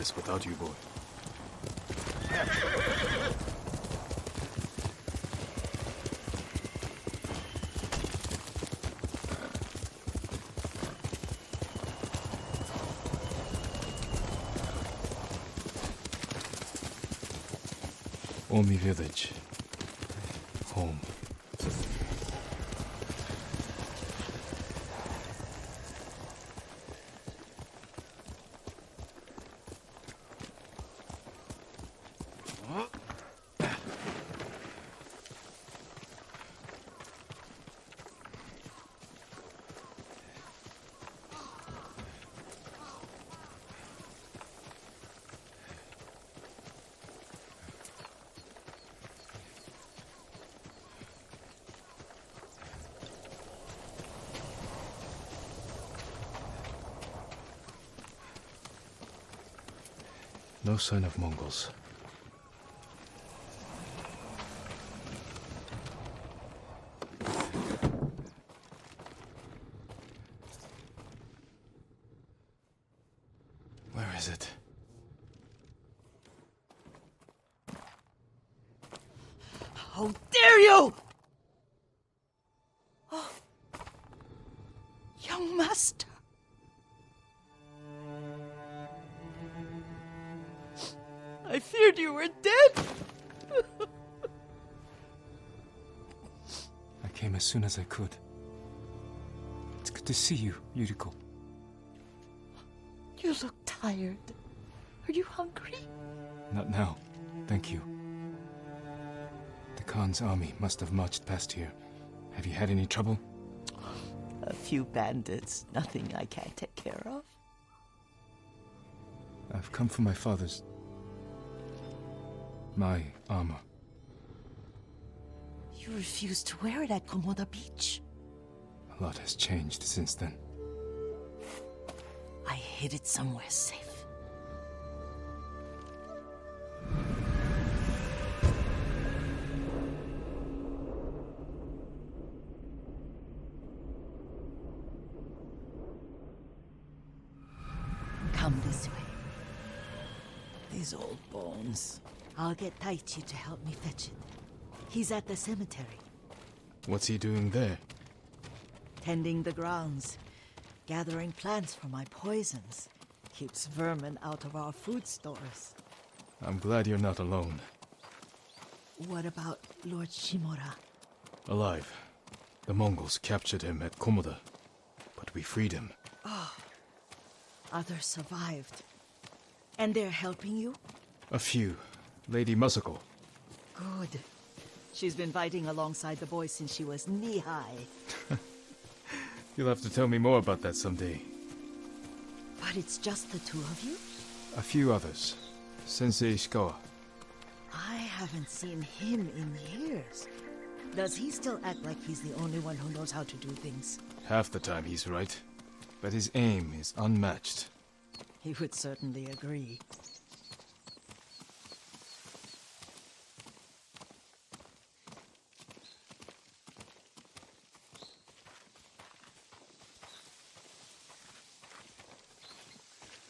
this without you, boy. Omi village. Home. No sign of Mongols. Where is it? How dare you! Oh, young master. I feared you were dead. I came as soon as I could. It's good to see you, Yuriko. You look tired. Are you hungry? Not now. Thank you. The Khan's army must have marched past here. Have you had any trouble? A few bandits. Nothing I can't take care of. I've come for my father's... my armor. You refused to wear it at Komoda Beach. A lot has changed since then. I hid it somewhere safe. Come this way. These old bones. I'll get Taichi to help me fetch it. He's at the cemetery. What's he doing there? Tending the grounds. Gathering plants for my poisons. Keeps vermin out of our food stores. I'm glad you're not alone. What about Lord Shimura? Alive. The Mongols captured him at Komoda, but we freed him. Others survived. And they're helping you? A few. Lady Masako. Good. She's been fighting alongside the boys since she was knee-high. You'll have to tell me more about that someday. But it's just the two of you? A few others. Sensei Ishikawa. I haven't seen him in years. Does he still act like he's the only one who knows how to do things? Half the time he's right. But his aim is unmatched. He would certainly agree.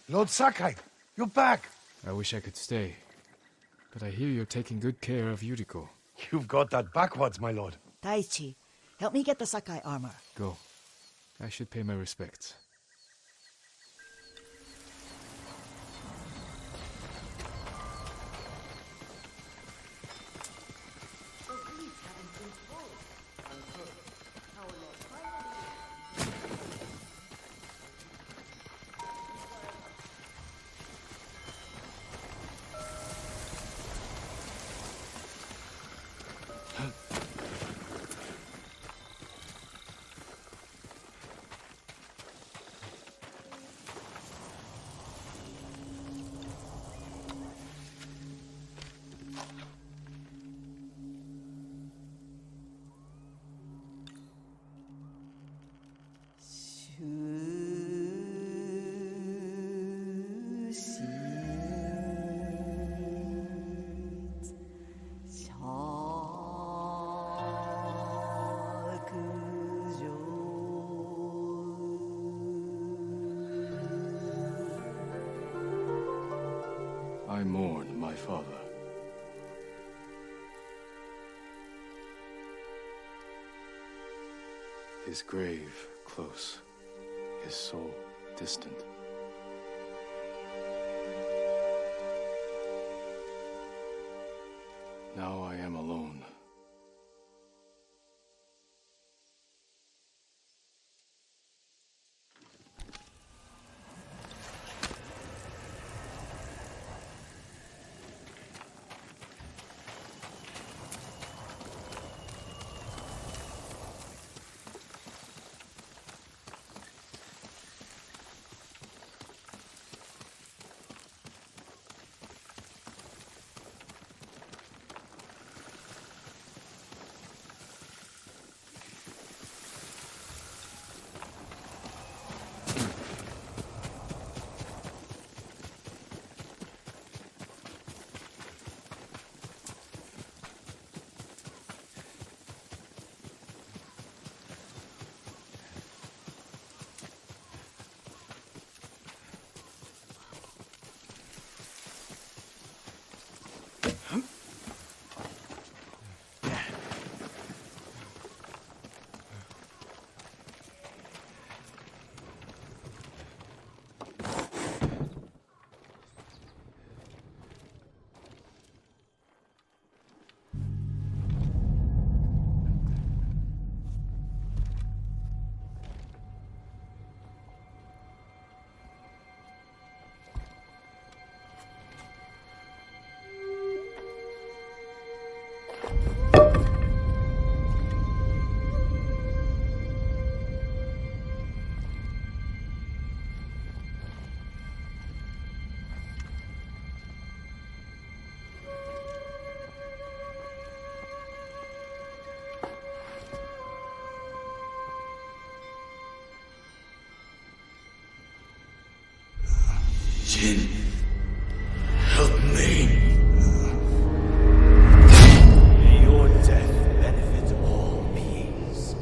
Lord Sakai, you're back. I wish I could stay. But I hear you're taking good care of Yuriko. You've got that backwards, my lord. Taichi, help me get the Sakai armor. Go. I should pay my respects. mourn my father. His grave close, his soul distant. Now I am alone. Jin, help me. May your death benefit all beings.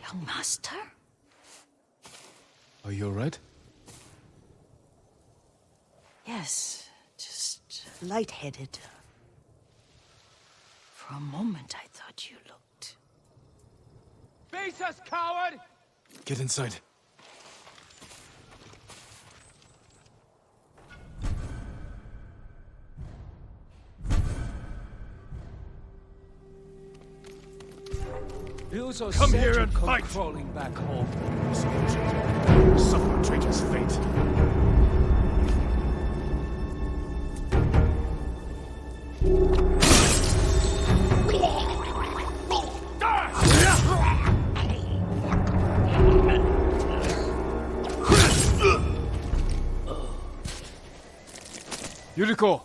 Young master? Are you alright? Yes, just lightheaded. For a moment, I thought you looked... Face us, coward! Get inside. You so Come set here to and come fight. crawling back home. Suffer a traitor's fate. Yuriko!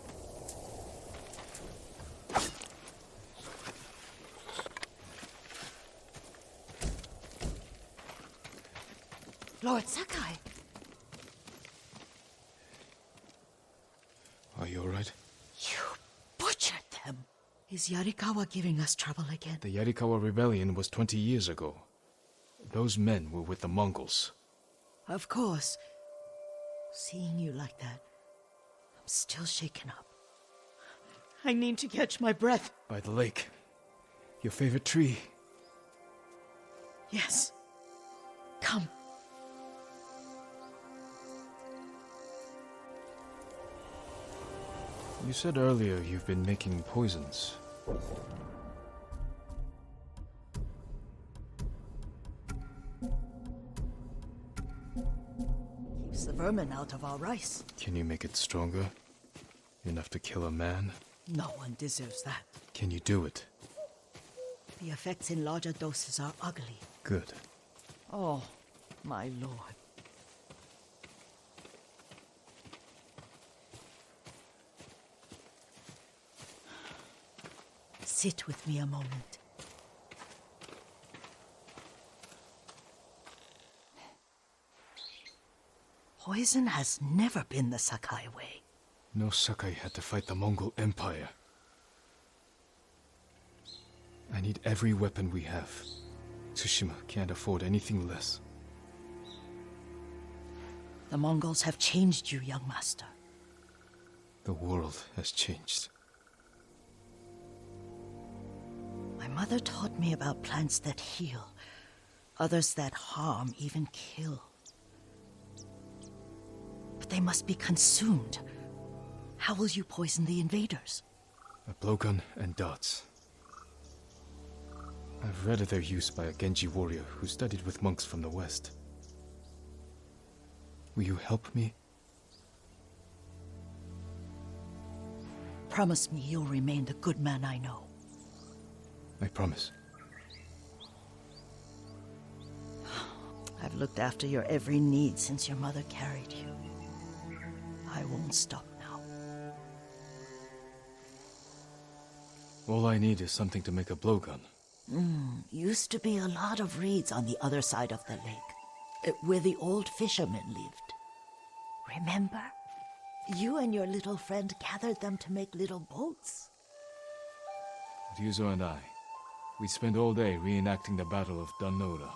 Lord Sakai! Are you alright? You butchered them! Is Yarikawa giving us trouble again? The Yarikawa rebellion was 20 years ago. Those men were with the Mongols. Of course. Seeing you like that, I'm still shaken up. I need to catch my breath. By the lake. Your favorite tree. Yes. Come. You said earlier you've been making poisons. Keeps the vermin out of our rice. Can you make it stronger? Enough to kill a man? No one deserves that. Can you do it? The effects in larger doses are ugly. Good. Oh, my lord. Sit with me a moment. Poison has never been the Sakai way. No Sakai had to fight the Mongol Empire. I need every weapon we have. Tsushima can't afford anything less. The Mongols have changed you, young master. The world has changed. My mother taught me about plants that heal, others that harm, even kill. But they must be consumed. How will you poison the invaders? A blowgun and darts. I've read of their use by a Genji warrior who studied with monks from the west. Will you help me? Promise me you'll remain the good man I know. I promise. I've looked after your every need since your mother carried you. I won't stop now. All I need is something to make a blowgun. Used to be a lot of reeds on the other side of the lake, where the old fishermen lived. Remember? You and your little friend gathered them to make little boats. Ryuzo and I, we spent all day reenacting the Battle of Danora.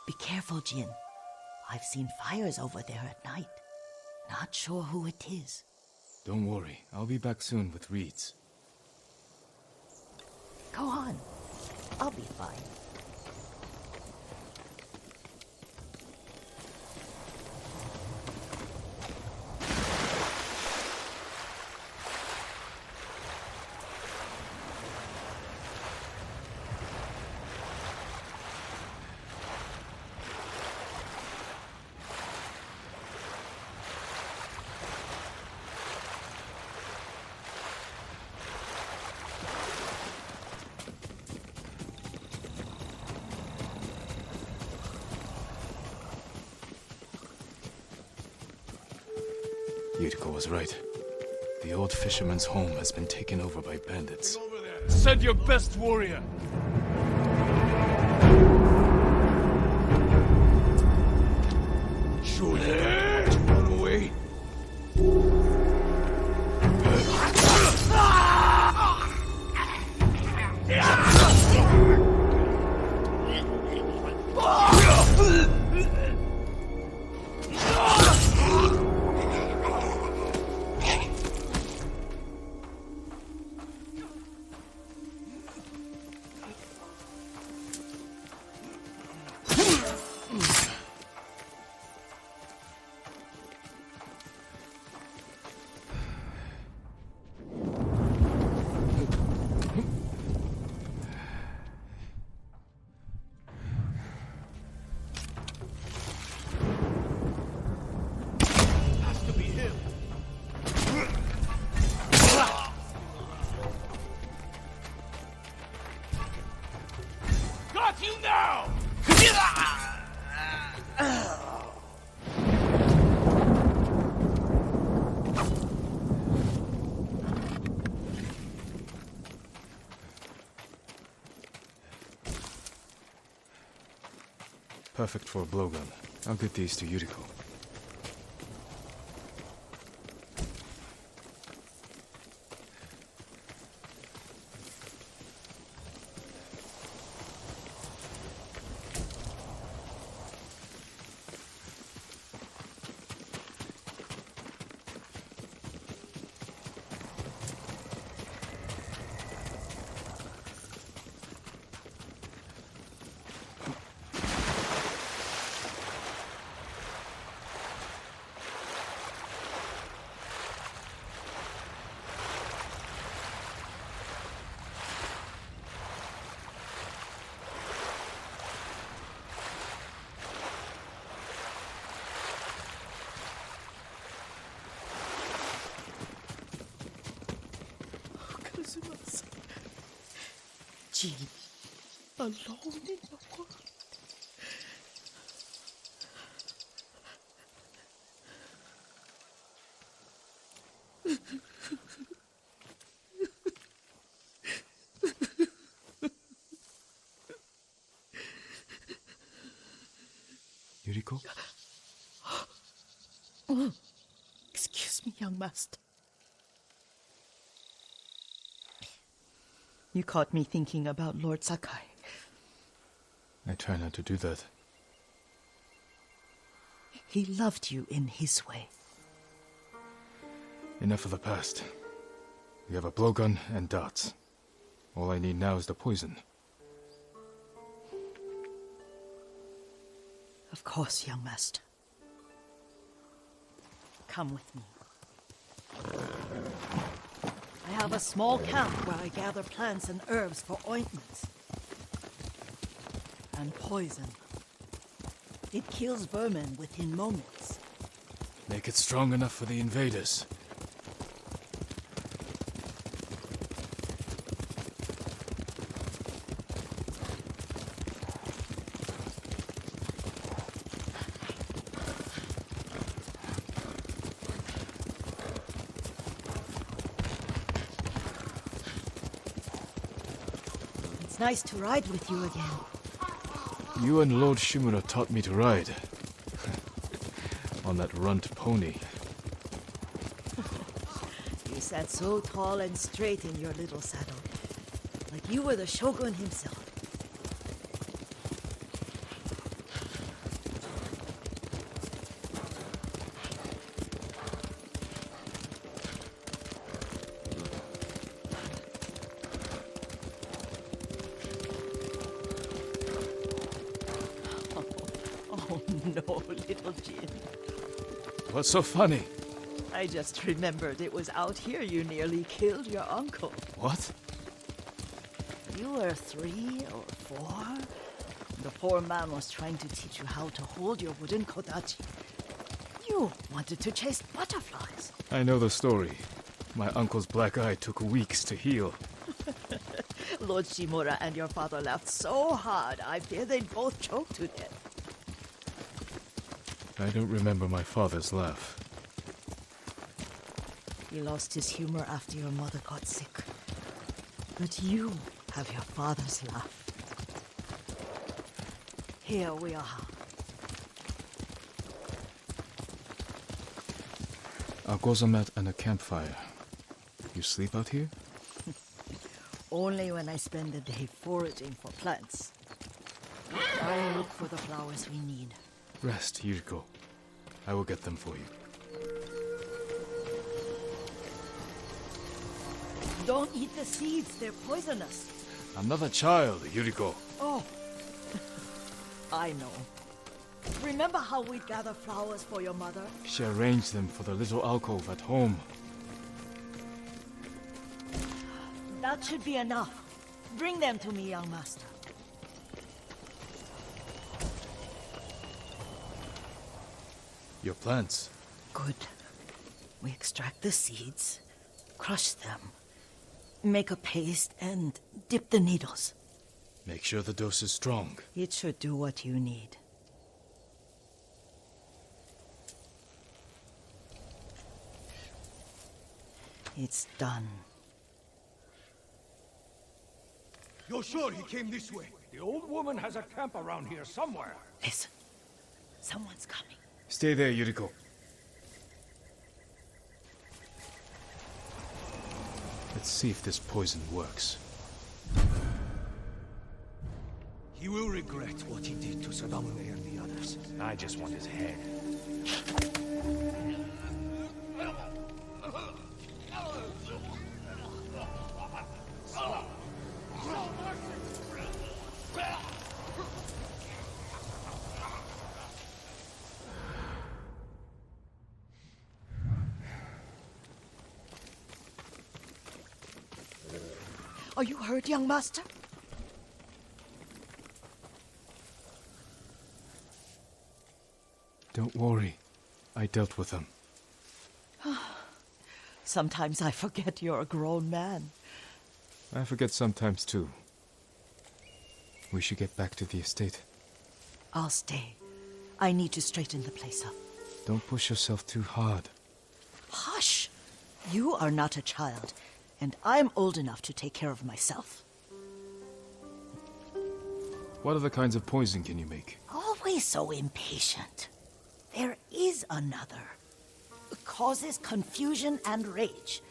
Be careful, Jin. I've seen fires over there at night. Not sure who it is. Don't worry, I'll be back soon with reeds. Go on. I'll be fine. Yuriko was right. The old fisherman's home has been taken over by bandits. Send your best warrior! Surely to run away. Got you now! Perfect for a blowgun. I'll get these to Yuriko. Jean, alone in the world. master. You caught me thinking about Lord Sakai. I try not to do that. He loved you in his way. Enough of the past. We have a blowgun and darts. All I need now is the poison. Of course, young master. Come with me. I have a small camp where I gather plants and herbs for ointments. And poison. It kills vermin within moments. Make it strong enough for the invaders. It's nice to ride with you again. You and Lord Shimura taught me to ride. On that runt pony. You sat so tall and straight in your little saddle. Like you were the shogun himself. Oh no, little Jin. What's so funny? I just remembered it was out here you nearly killed your uncle. What? You were 3 or 4. The poor man was trying to teach you how to hold your wooden kodachi. You wanted to chase butterflies. I know the story. My uncle's black eye took weeks to heal. Lord Shimura and your father laughed so hard, I fear they'd both choke to death. I don't remember my father's laugh. He lost his humor after your mother got sick. But you have your father's laugh. Here we are. A gozamat and a campfire. You sleep out here? Only when I spend the day foraging for plants. I look for the flowers we need. Rest, Yuriko. I will get them for you. Don't eat the seeds, they're poisonous. I'm not a child, Yuriko. Oh, I know. Remember how we'd gather flowers for your mother? She arranged them for the little alcove at home. That should be enough. Bring them to me, young master. Your plants. Good. We extract the seeds, crush them, make a paste, and dip the needles. Make sure the dose is strong. It should do what you need. It's done. You're sure he came this way? The old woman has a camp around here somewhere. Listen. Someone's coming. Stay there, Yuriko. Let's see if this poison works. He will regret what he did to Sadamune and the others. I just want his head. Are you hurt, young master? Don't worry. I dealt with them. Sometimes I forget you're a grown man. I forget sometimes too. We should get back to the estate. I'll stay. I need to straighten the place up. Don't push yourself too hard. Hush! You are not a child, and I'm old enough to take care of myself. What other kinds of poison can you make? Always so impatient. There is another. causes confusion and rage.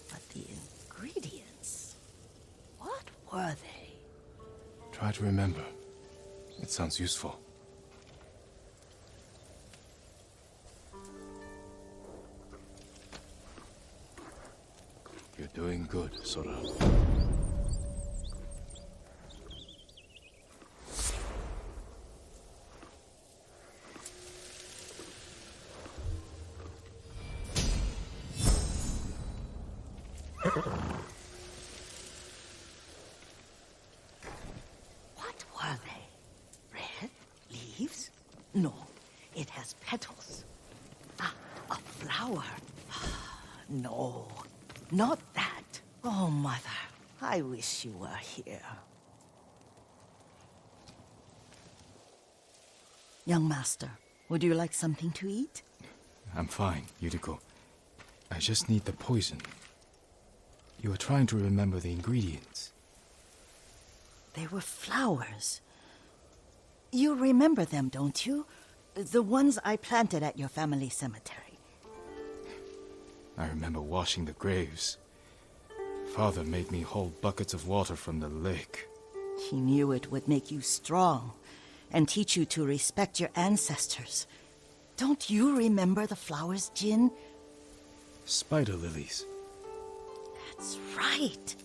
But the ingredients, what were they? Try to remember. It sounds useful. You're doing good, Sora. What were they? Red leaves? No, it has petals. Ah, a flower. No, not that. Oh, Mother, I wish you were here. Young master, would you like something to eat? I'm fine, Yuriko. I just need the poison. You were trying to remember the ingredients. They were flowers. You remember them, don't you? The ones I planted at your family cemetery. I remember washing the graves. Father made me hold buckets of water from the lake. He knew it would make you strong and teach you to respect your ancestors. Don't you remember the flowers, Jin? Spider lilies. That's right.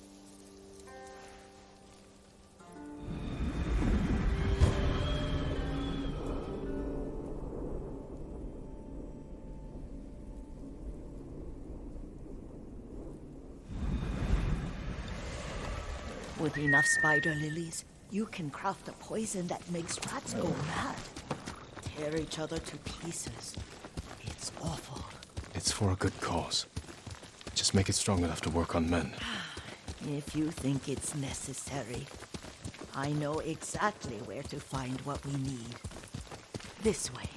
With enough spider lilies, you can craft a poison that makes rats go mad. Tear each other to pieces. It's awful. It's for a good cause. Just make it strong enough to work on men. If you think it's necessary, I know exactly where to find what we need. This way.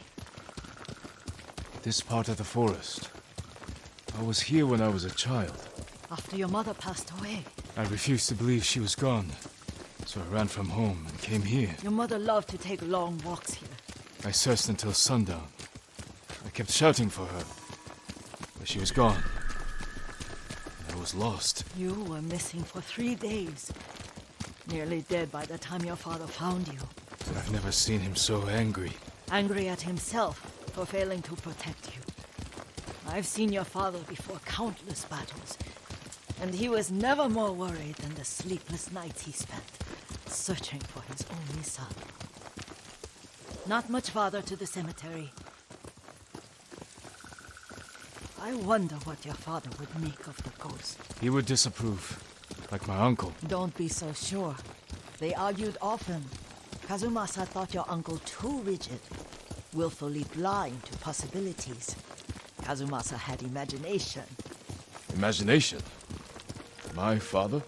This part of the forest. I was here when I was a child. After your mother passed away. I refused to believe she was gone. So I ran from home and came here. Your mother loved to take long walks here. I searched until sundown. I kept shouting for her. But she was gone. And I was lost. You were missing for 3 days. Nearly dead by the time your father found you. I've never seen him so angry. Angry at himself for failing to protect you. I've seen your father before countless battles. And he was never more worried than the sleepless nights he spent searching for his only son. Not much farther to the cemetery. I wonder what your father would make of the ghost. He would disapprove, like my uncle. Don't be so sure. They argued often. Kazumasa thought your uncle too rigid, willfully blind to possibilities. Kazumasa had imagination. Imagination? My father?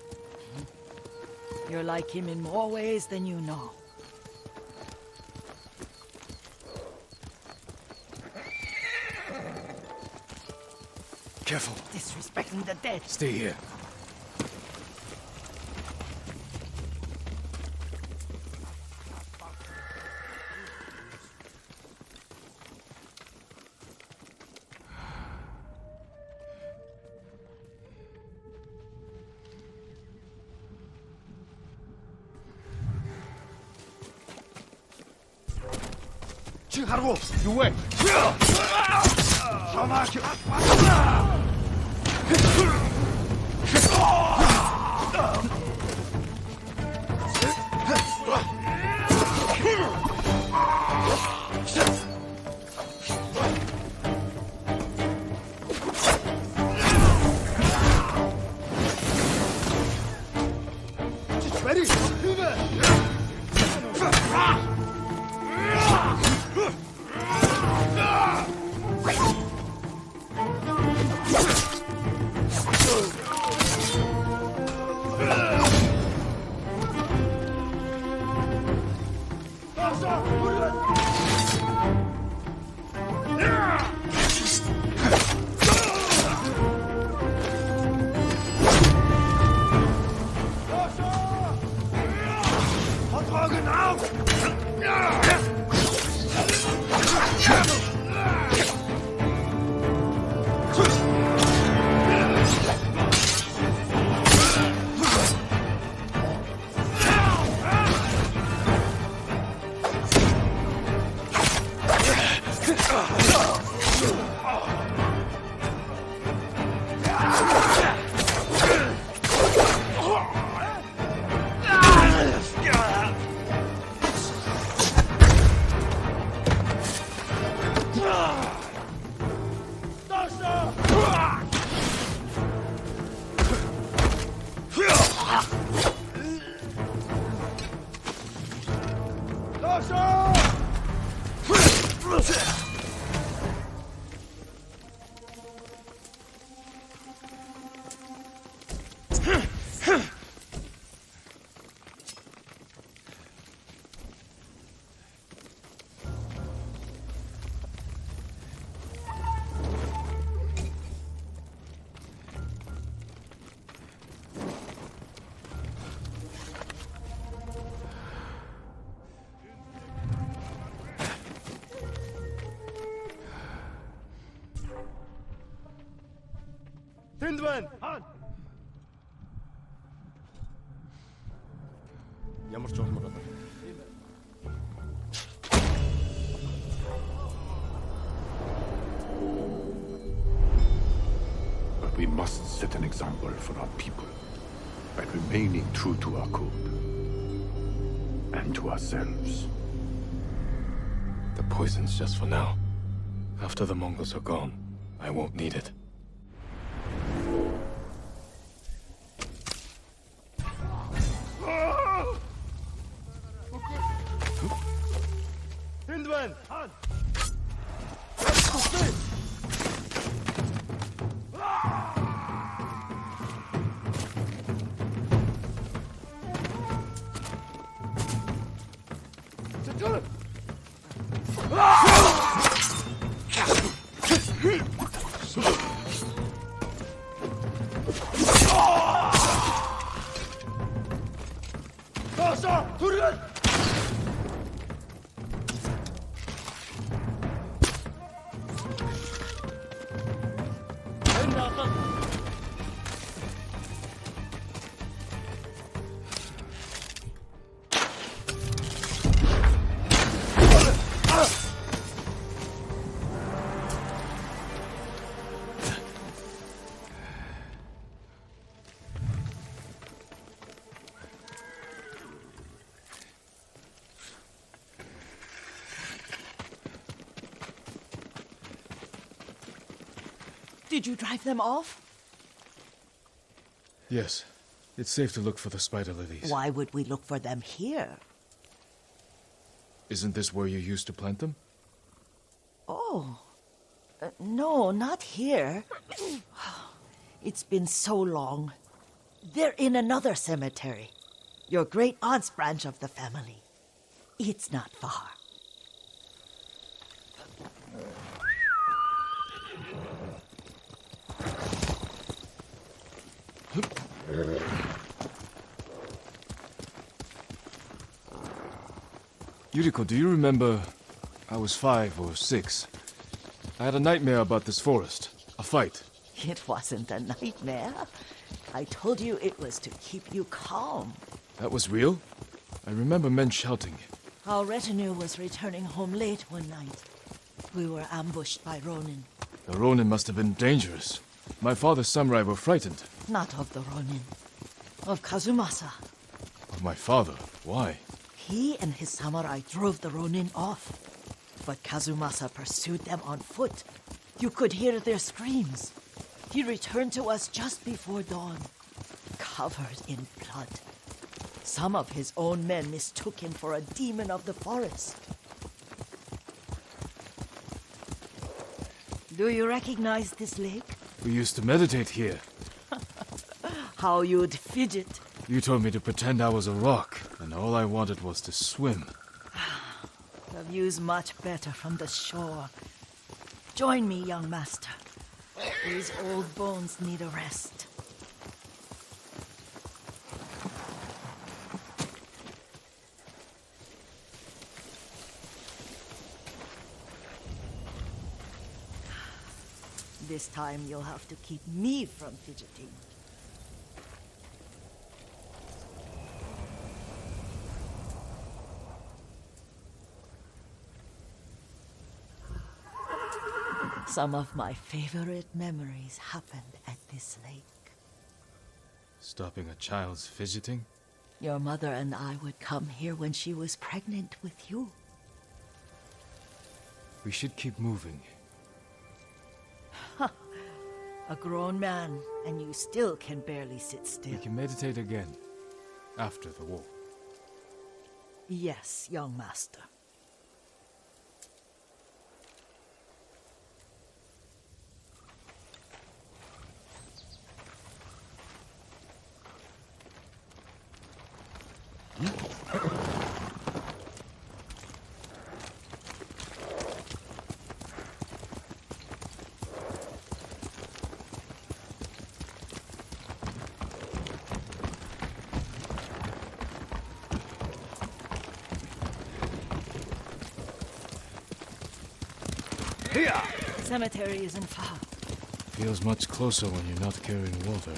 You're like him in more ways than you know. Careful. Disrespecting the dead. Stay here. You wait. Ready? Hindman! Ямар ч улмаар байна. But we must set an example for our people by remaining true to our code and to ourselves. The poison's just for now. After the Mongols are gone, I won't need it. Hindman! Did you drive them off? Yes. It's safe to look for the spider lilies. Why would we look for them here? Isn't this where you used to plant them? Oh. No, not here. It's been so long. They're in another cemetery. Your great aunt's branch of the family. It's not far. Yuriko, do you remember? I was 5 or 6. I had a nightmare about this forest. A fight. It wasn't a nightmare. I told you it was to keep you calm. That was real? I remember men shouting. Our retinue was returning home late one night. We were ambushed by Ronin. The Ronin must have been dangerous. My father's samurai were frightened. Not of the Ronin. Of Kazumasa. Of my father? Why? He and his samurai drove the Ronin off. But Kazumasa pursued them on foot. You could hear their screams. He returned to us just before dawn, covered in blood. Some of his own men mistook him for a demon of the forest. Do you recognize this lake? We used to meditate here. How you'd fidget. You told me to pretend I was a rock, and all I wanted was to swim. The view's much better from the shore. Join me, young master. These old bones need a rest. This time you'll have to keep me from fidgeting. Some of my favorite memories happened at this lake. Stopping a child's fidgeting? Your mother and I would come here when she was pregnant with you. We should keep moving. A grown man, and you still can barely sit still. We can meditate again. After the war. Yes, young master. Here! Cemetery isn't far. Feels much closer when you're not carrying water.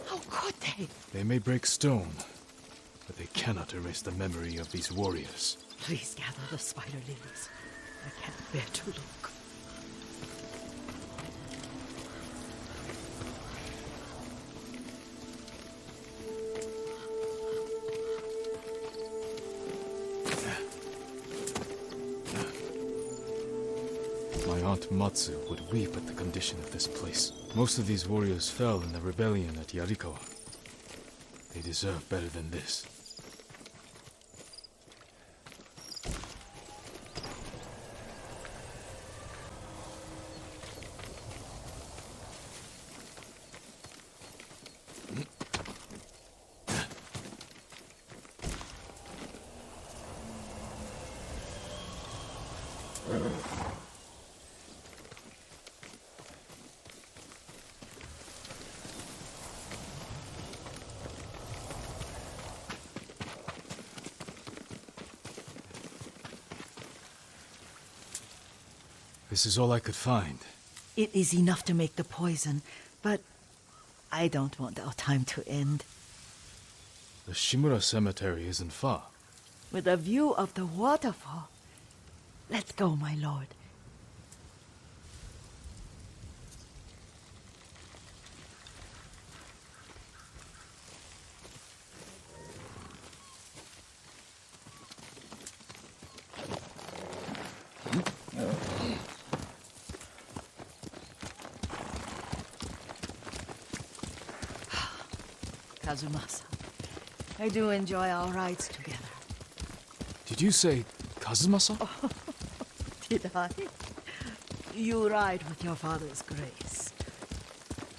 How could they? They may break stone, but they cannot erase the memory of these warriors. Please gather the spider lilies. I can't bear to look. My aunt Matsu would weep at the condition of this place. Most of these warriors fell in the rebellion at Yuriko. They deserve better than this. This is all I could find. It is enough to make the poison, but I don't want our time to end. The Shimura Cemetery isn't far. With a view of the waterfall. Let's go, my lord. Kazumasa, I do enjoy our rides together. Did you say Kazumasa? Did I? You ride with your father's grace.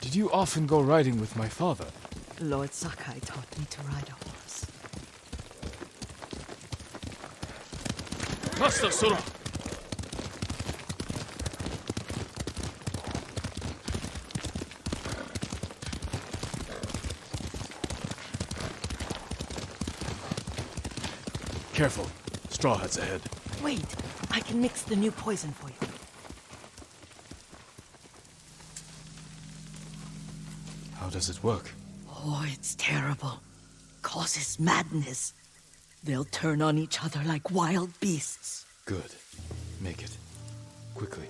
Did you often go riding with my father? Lord Sakai taught me to ride a horse. Master Sora! Careful. Straw Hat's ahead. Wait, I can mix the new poison for you. How does it work? Oh, it's terrible. Causes madness. They'll turn on each other like wild beasts. Good. Make it. Quickly.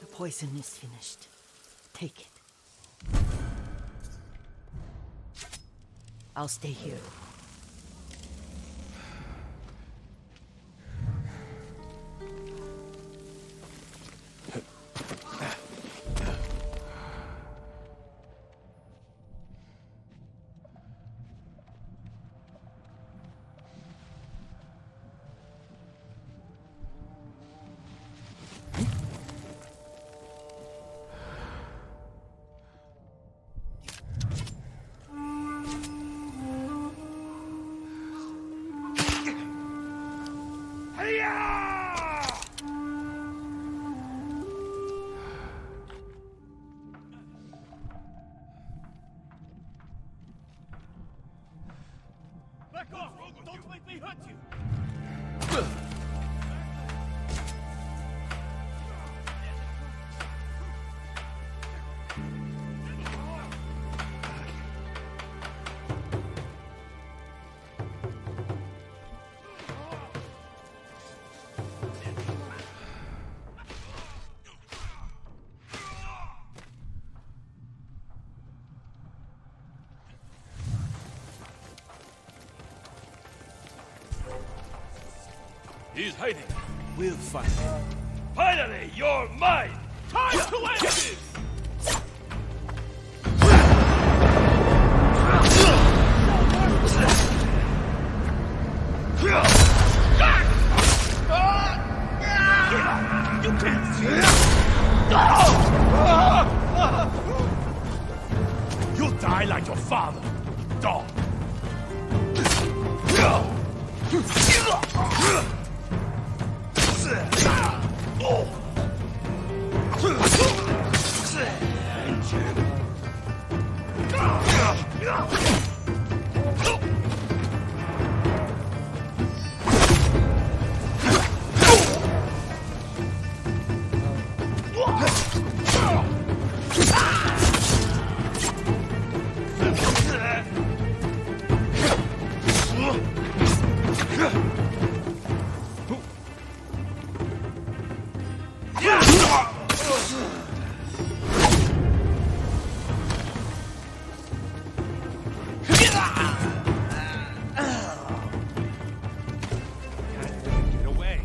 The poison is finished. Take it. I'll stay here. Back off! Don't make me hurt you! He's hiding. We'll find him. Finally, you're mine! Time to end this! You can't see it! You'll die like your father, dog! Get away.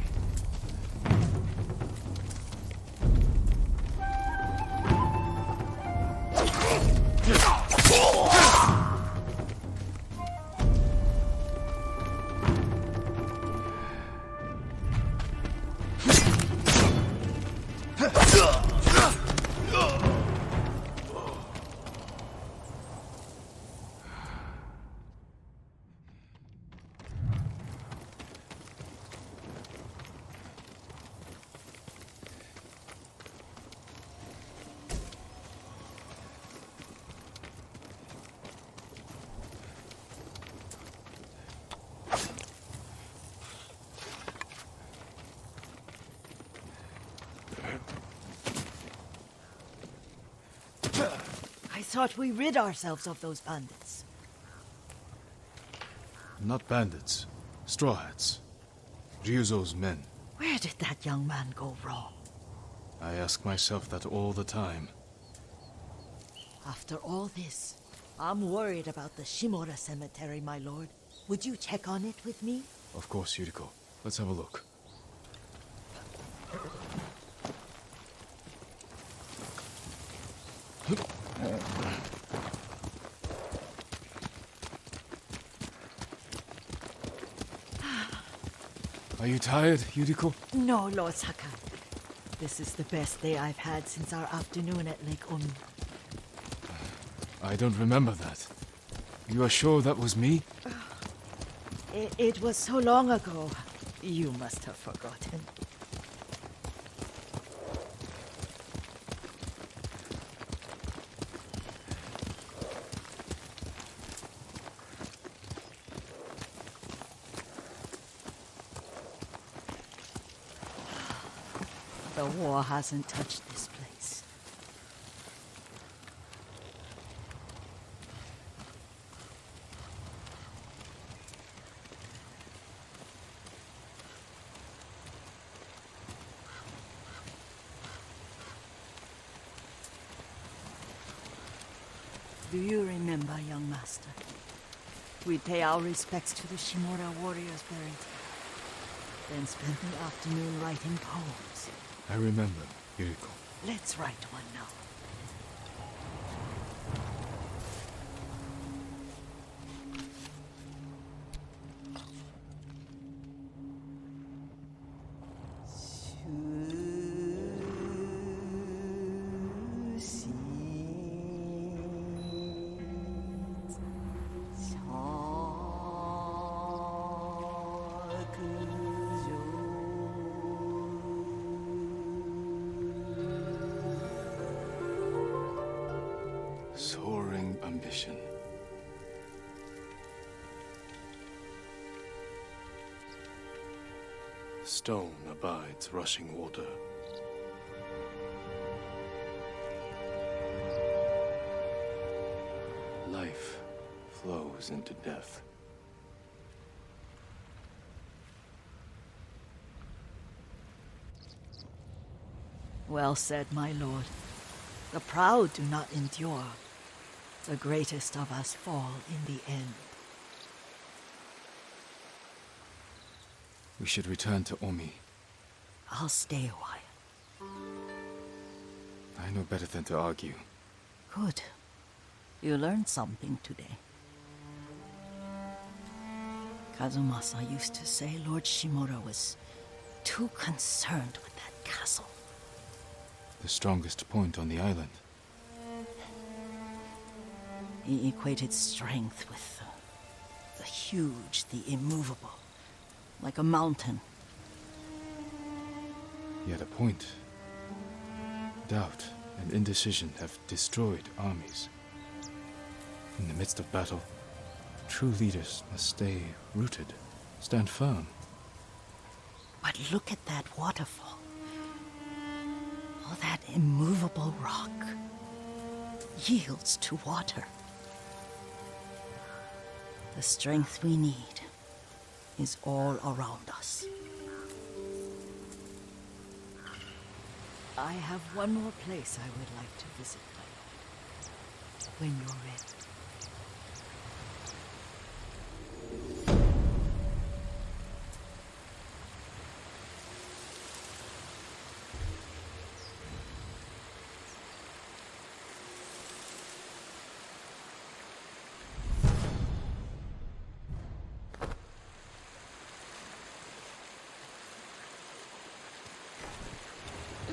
I thought we rid ourselves of those bandits. Not bandits. Straw Hats. Ryuzo's men. Where did that young man go wrong? I ask myself that all the time. After all this, I'm worried about the Shimura cemetery, my lord. Would you check on it with me? Of course, Yuriko. Let's have a look. Are you tired, Yuriko? No, Lord Sakai. This is the best day I've had since our afternoon at Lake Omi. I don't remember that. You are sure that was me? It was so long ago. You must have forgotten. The war hasn't touched this place. Do you remember, young master? We'd pay our respects to the Shimura warriors buried here, then spend the afternoon writing poems. I remember, Yuriko. Let's write one now. Soaring ambition. Stone abides rushing water. Life flows into death. Well said, my lord. The proud do not endure. The greatest of us fall in the end. We should return to Omi. I'll stay a while. I know better than to argue. Good. You learned something today. Kazumasa used to say Lord Shimura was too concerned with that castle. The strongest point on the island. He equated strength with the huge, the immovable, like a mountain. He had a point. Doubt and indecision have destroyed armies. In the midst of battle, true leaders must stay rooted, stand firm. But look at that waterfall. All that immovable rock yields to water. The strength we need is all around us. I have one more place I would like to visit, my lord. When you're ready.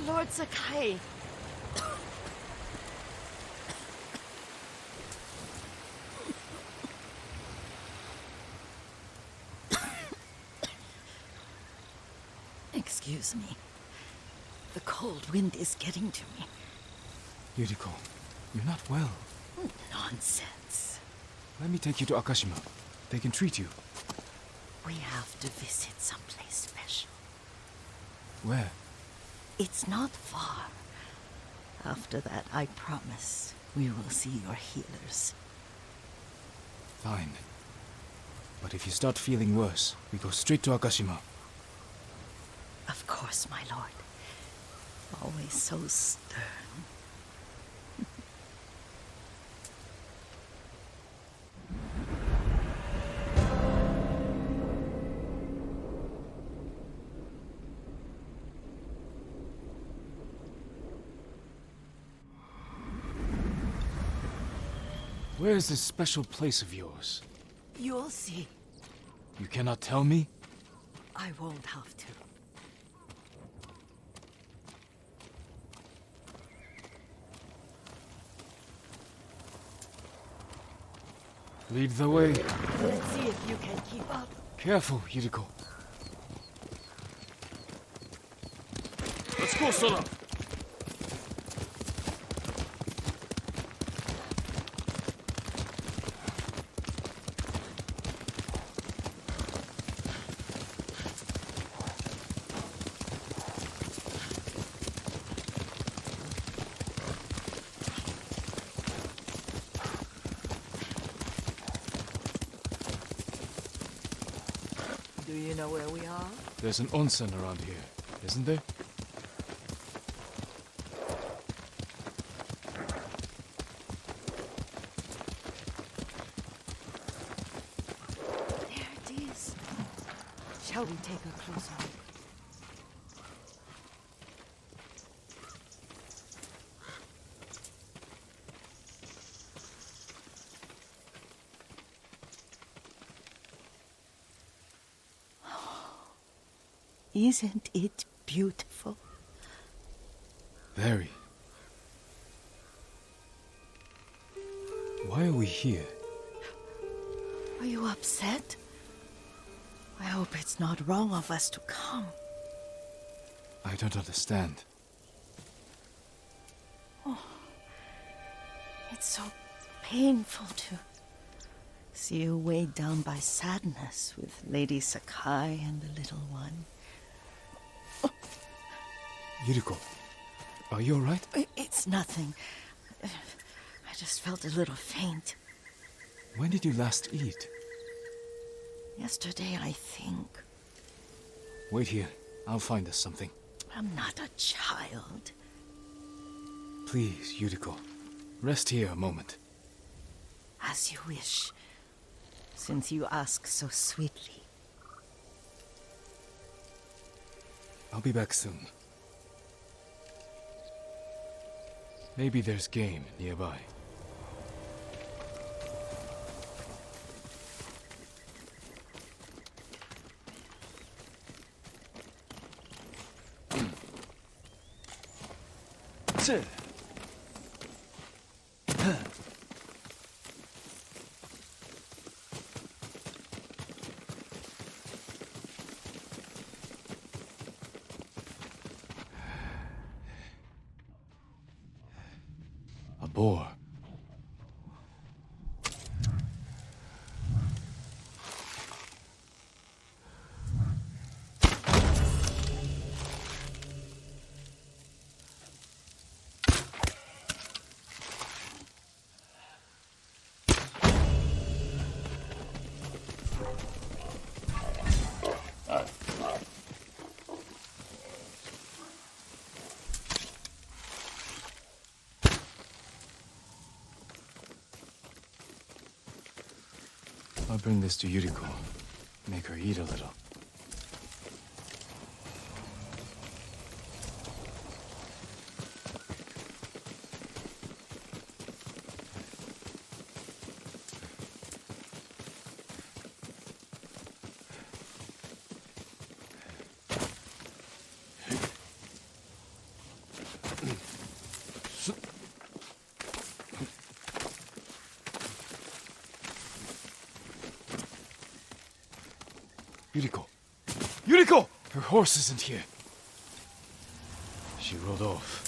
Lord Sakai. Excuse me. The cold wind is getting to me. Yuriko, you're not well. Nonsense. Let me take you to Akashima. They can treat you. We have to visit someplace special. Where? It's not far. After that, I promise we will see your healers. Fine. But if you start feeling worse, we go straight to Akashima. Of course, my lord. Always so stern. Where is this special place of yours? You'll see. You cannot tell me? I won't have to. Lead the way. Let's see if you can keep up. Careful, Yuriko. Let's go, Sora! Do you know where we are? There's an onsen around here, isn't there? There it is. Shall we take a closer look? Isn't it beautiful? Very. Why are we here? Are you upset? I hope it's not wrong of us to come. I don't understand. It's so painful to see you weighed down by sadness with Lady Sakai and the little one. Yuriko, are you alright? It's nothing. I just felt a little faint. When did you last eat? Yesterday, I think. Wait here. I'll find us something. I'm not a child. Please, Yuriko. Rest here a moment. As you wish, since you ask so sweetly. I'll be back soon. Maybe there's game nearby. door. I'll bring this to Yuriko. Make her eat a little. Yuriko! Yuriko! Her horse isn't here. She rode off.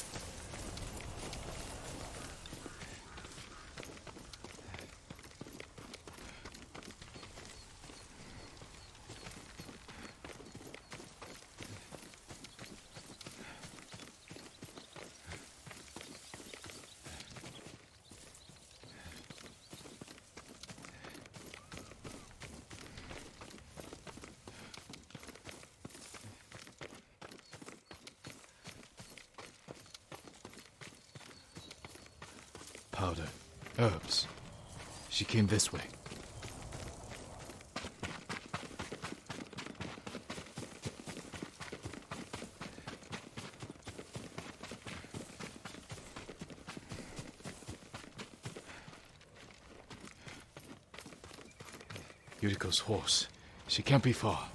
Powder. Herbs. She came this way. Yuriko's horse. She can't be far.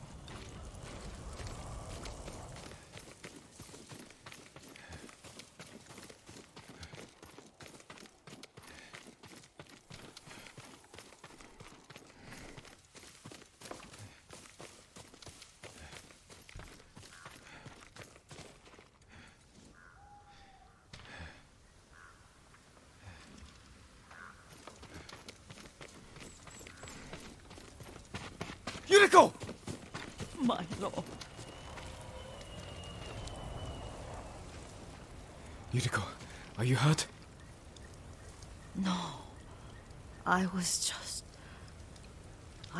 Yuriko! My lord. Yuriko, are you hurt? No. I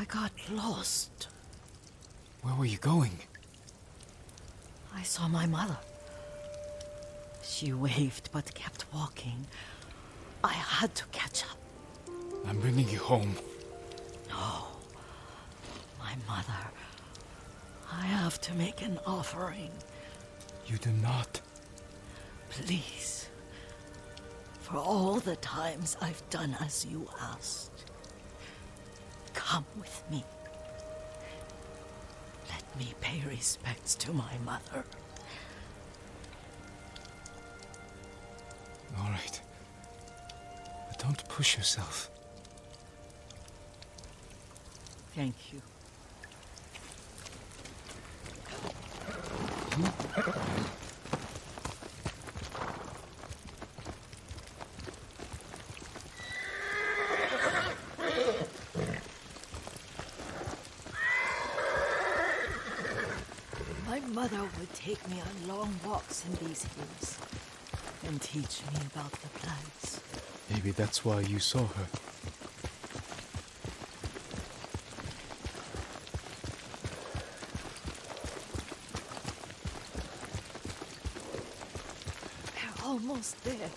got lost. Where were you going? I saw my mother. She waved but kept walking. I had to catch up. I'm bringing you home. No. My mother. I have to make an offering. You do not. Please. For all the times I've done as you asked. Come with me. Let me pay respects to my mother. All right. But don't push yourself. Thank you. My mother would take me on long walks in these hills and teach me about the plants. Maybe that's why you saw her. We're almost there.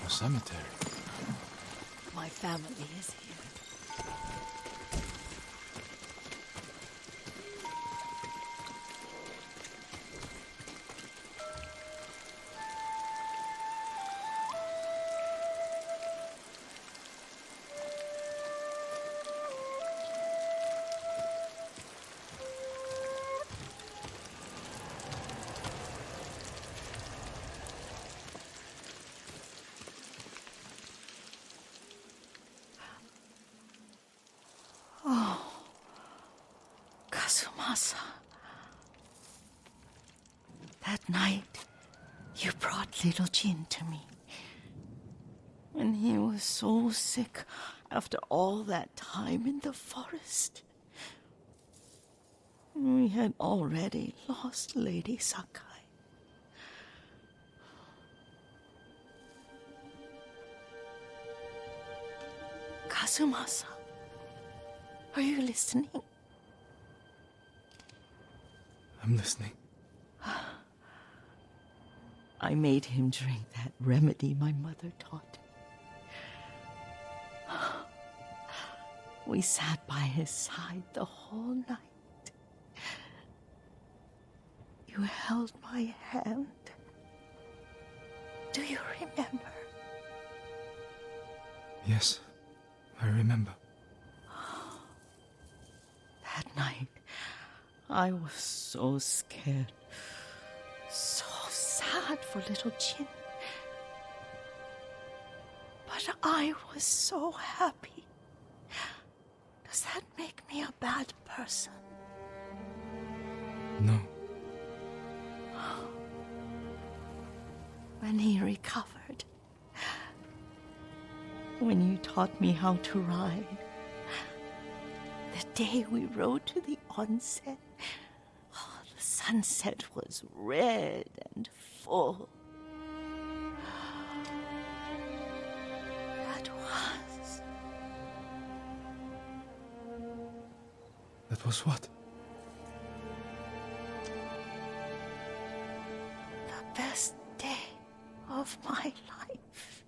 A cemetery. My family is here. Kazumasa. That night, you brought little Jin to me. When he was so sick after all that time in the forest. We had already lost Lady Sakai. Kazumasa, are you listening? I'm listening. I made him drink that remedy my mother taught me. We sat by his side the whole night. You held my hand. Do you remember? Yes, I remember. That night, I was so scared, so sad for little Jin. But I was so happy. Does that make me a bad person? No. When he recovered, when you taught me how to ride, the day we rode to the onsen, the sunset was red and full. That was what? The best day of my life.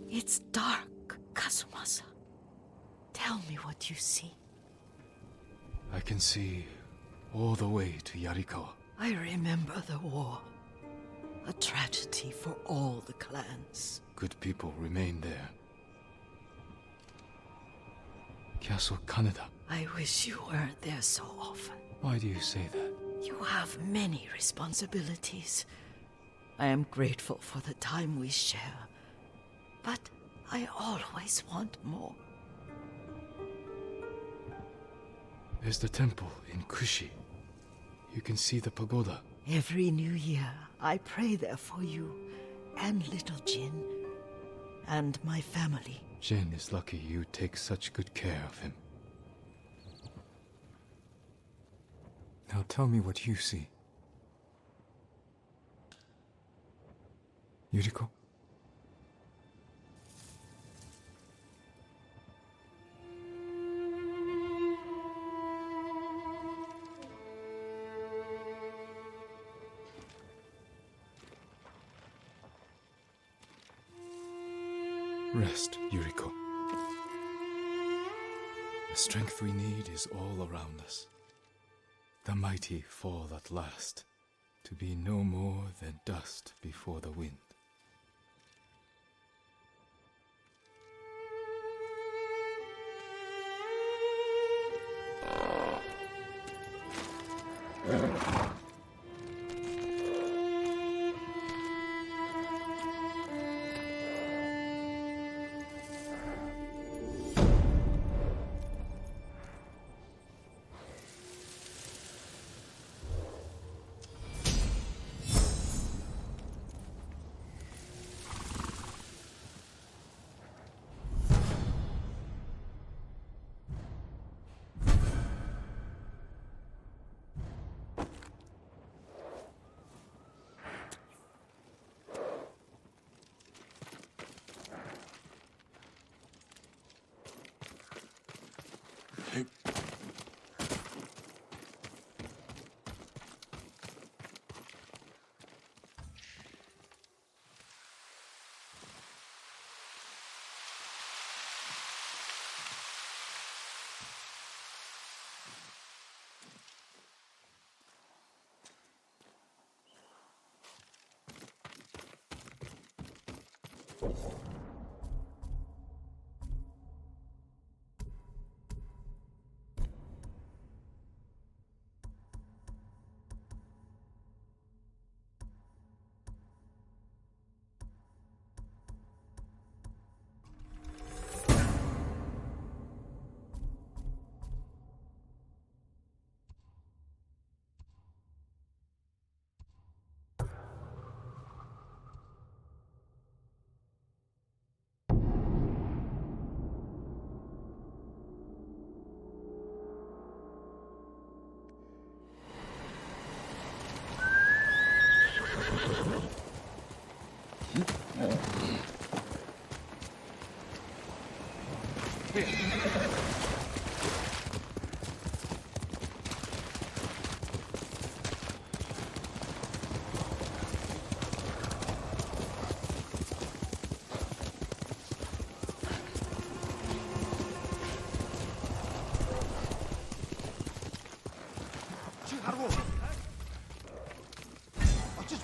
It's dark, Kazumasa. Tell me what you see. I can see all the way to Yarikawa. I remember the war. A tragedy for all the clans. Good people remain there. Castle Kaneda. I wish you weren't there so often. Why do you say that? You have many responsibilities. I am grateful for the time we share, but I always want more. There's the temple in Kushi. You can see the pagoda. Every new year, I pray there for you and little Jin and my family. Jin is lucky you take such good care of him. Now tell me what you see. Yuriko? Rest, Yuriko. The strength we need is all around us. The mighty fall at last, to be no more than dust before the wind.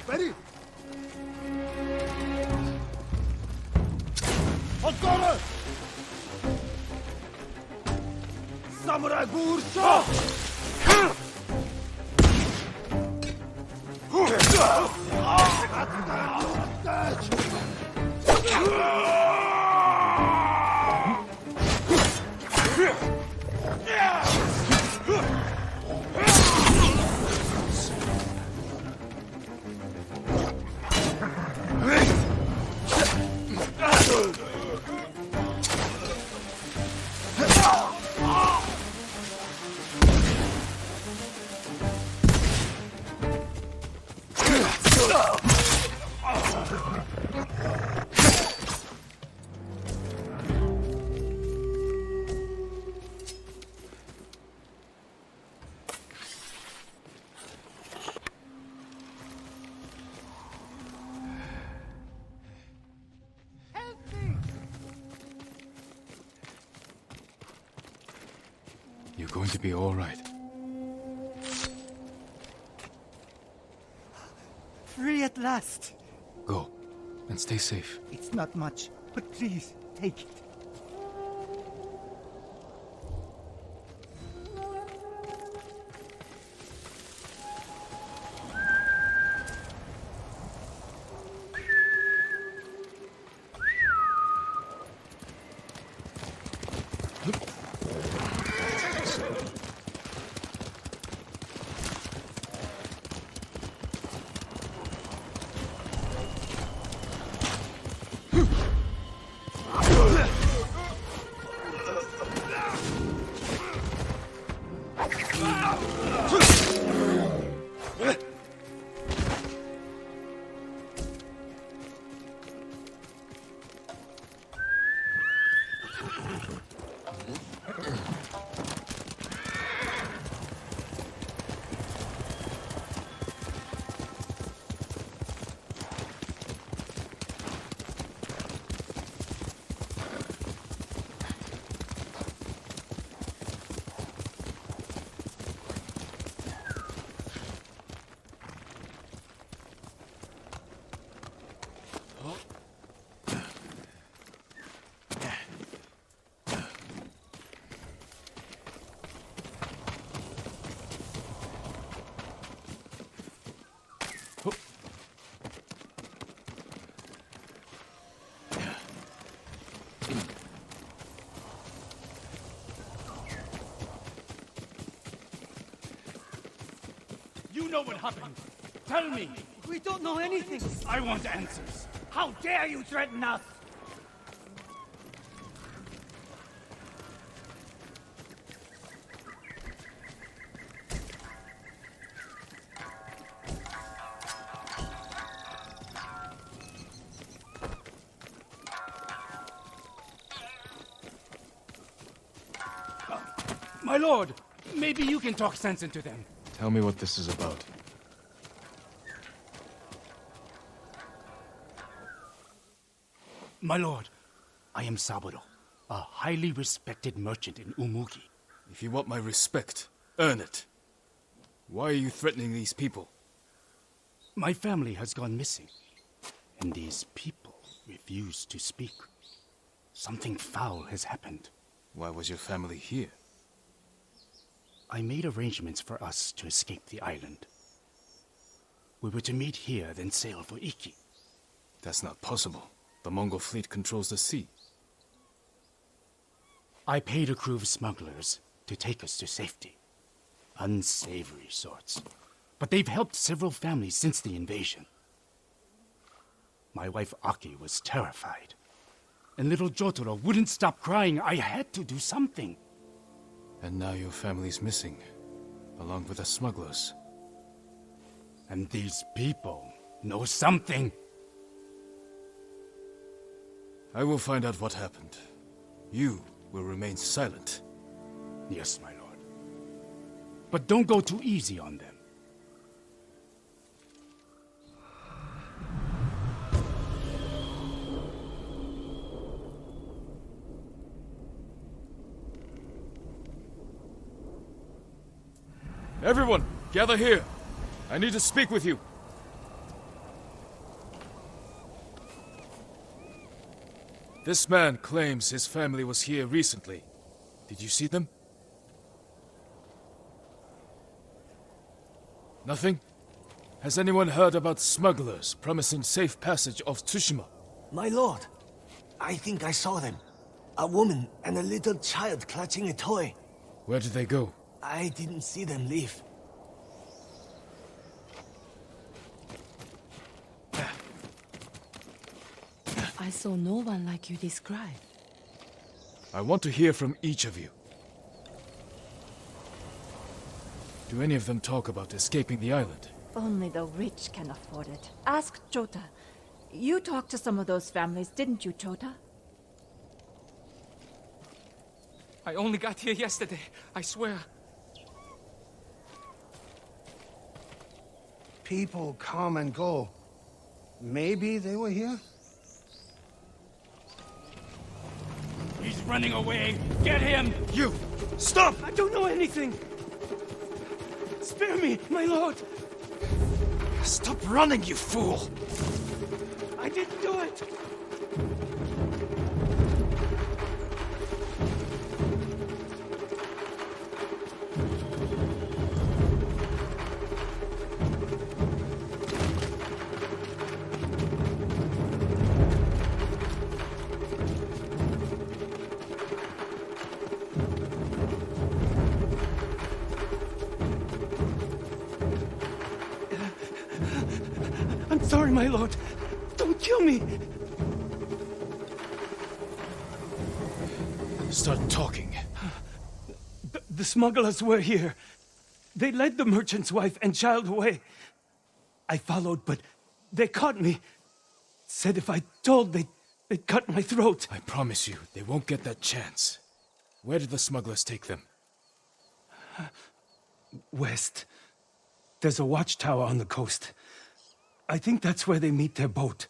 Ready? Samurai Gurso! You're going to be all right. Free at last. Go, and stay safe. It's not much, but please, take it. You know what happened. Tell me. We don't know anything. I want answers. How dare you threaten us? My lord, maybe you can talk sense into them. Tell me what this is about. My lord, I am Saburo, a highly respected merchant in Umugi. If you want my respect, earn it. Why are you threatening these people? My family has gone missing, and these people refuse to speak. Something foul has happened. Why was your family here? I made arrangements for us to escape the island. We were to meet here, then sail for Iki. That's not possible. The Mongol fleet controls the sea. I paid a crew of smugglers to take us to safety. Unsavory sorts. But they've helped several families since the invasion. My wife Aki was terrified. And little Jotaro wouldn't stop crying. I had to do something. And now your family's missing, along with the smugglers. And these people know something. I will find out what happened. You will remain silent. Yes, my lord. But don't go too easy on them. Everyone, gather here. I need to speak with you. This man claims his family was here recently. Did you see them? Nothing? Has anyone heard about smugglers promising safe passage of Tsushima? My lord, I think I saw them. A woman and a little child clutching a toy. Where did they go? I didn't see them leave. I saw no one like you describe. I want to hear from each of you. Do any of them talk about escaping the island? Only the rich can afford it. Ask Chota. You talked to some of those families, didn't you, Chota? I only got here yesterday, I swear. People come and go. Maybe they were here? He's running away! Get him! You! Stop! I don't know anything. Spare me, my lord. Stop running, you fool! I didn't do it. I'm sorry, my lord. Don't kill me. Start talking. The smugglers were here. They led the merchant's wife and child away. I followed, but they caught me. Said if I told, they'd cut my throat. I promise you, they won't get that chance. Where did the smugglers take them? West. There's a watchtower on the coast. I think that's where they meet their boat.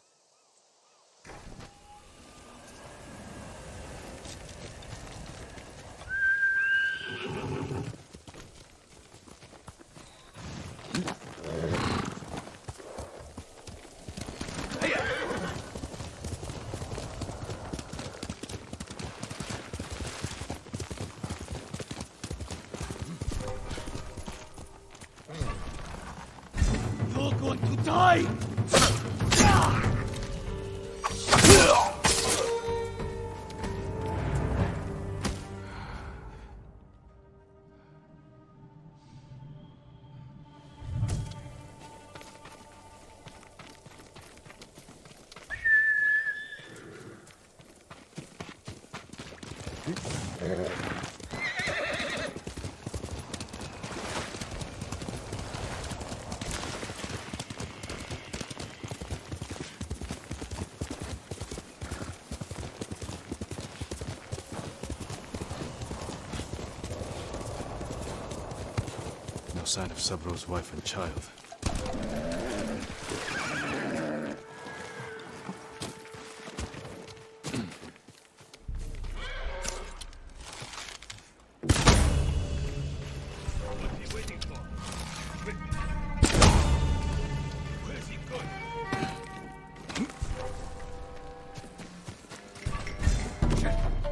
You're going to die! No sign of Sabro's wife and child.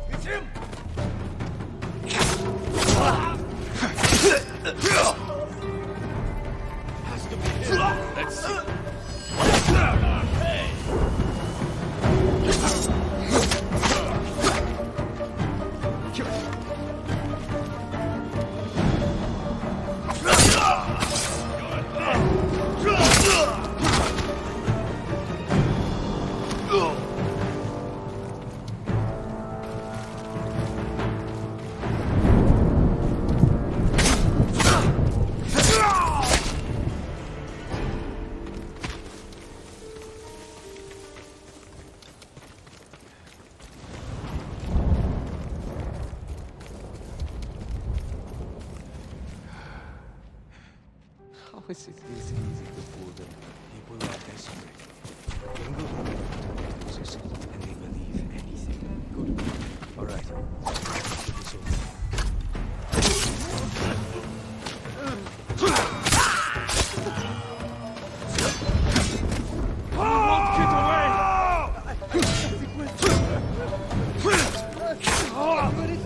It's him! How is it this easy to fool them? People are desperate. Younger women get possessed, and they believe anything. Good. All right.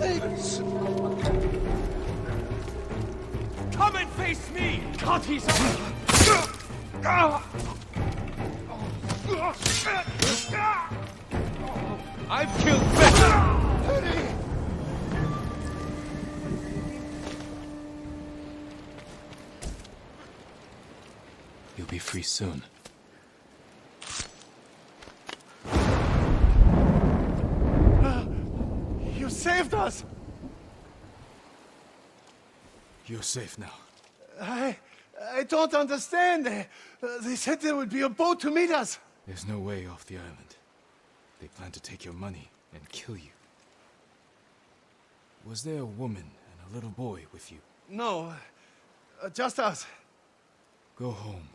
Get this over. Come and face me! Cut his I've killed better! You'll be free soon. You saved us! You're safe now. I don't understand. They said there would be a boat to meet us. There's no way off the island. They plan to take your money and kill you. Was there a woman and a little boy with you? No, just us. Go home.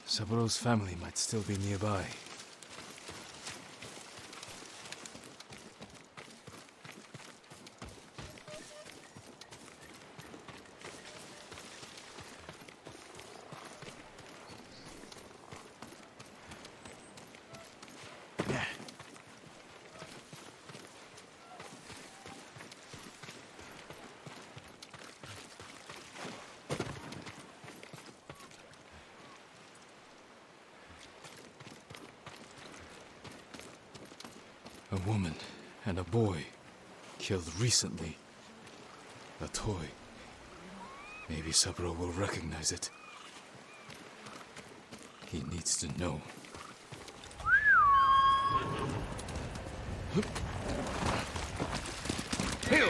Saburo's family might still be nearby. A woman and a boy killed recently. A toy. Maybe Saburo will recognize it. He needs to know. Hill!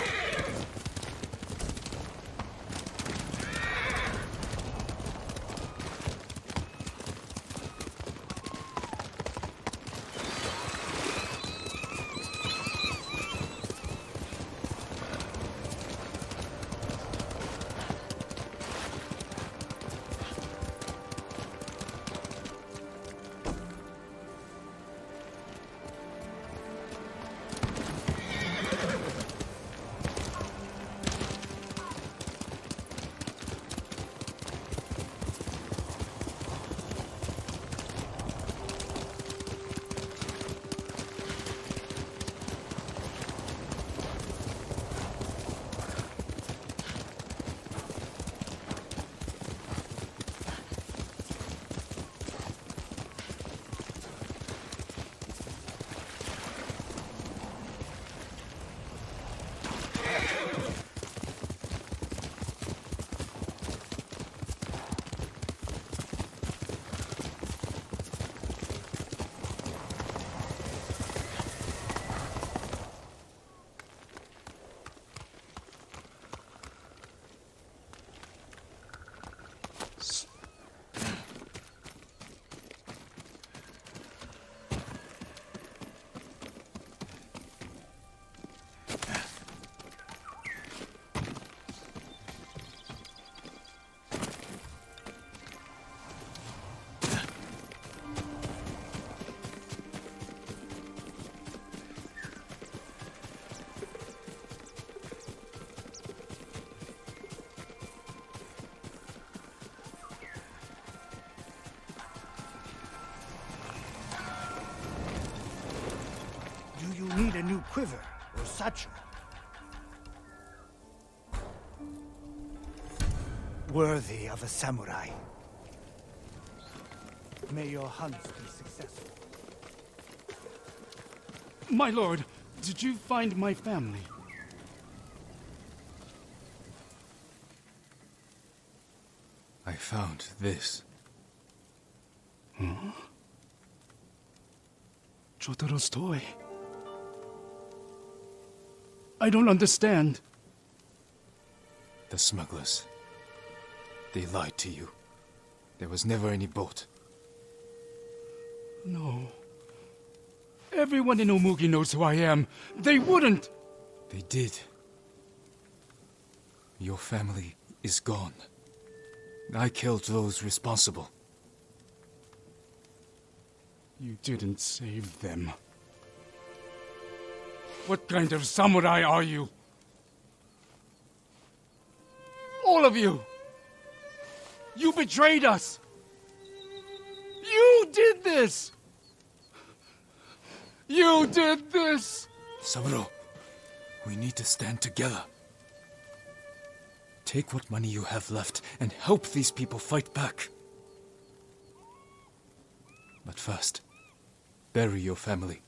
Do you need a new quiver or satchel? Worthy of a samurai. May your hunts be successful. My lord, did you find my family? I found this. Huh? Jotaro's toy. I don't understand. The smugglers. They lied to you. There was never any boat. No. Everyone in Omugi knows who I am. They wouldn't! They did. Your family is gone. I killed those responsible. You didn't save them. What kind of samurai are you? All of you! You betrayed us! You did this! You did this! Saburo, we need to stand together. Take what money you have left and help these people fight back. But first, bury your family.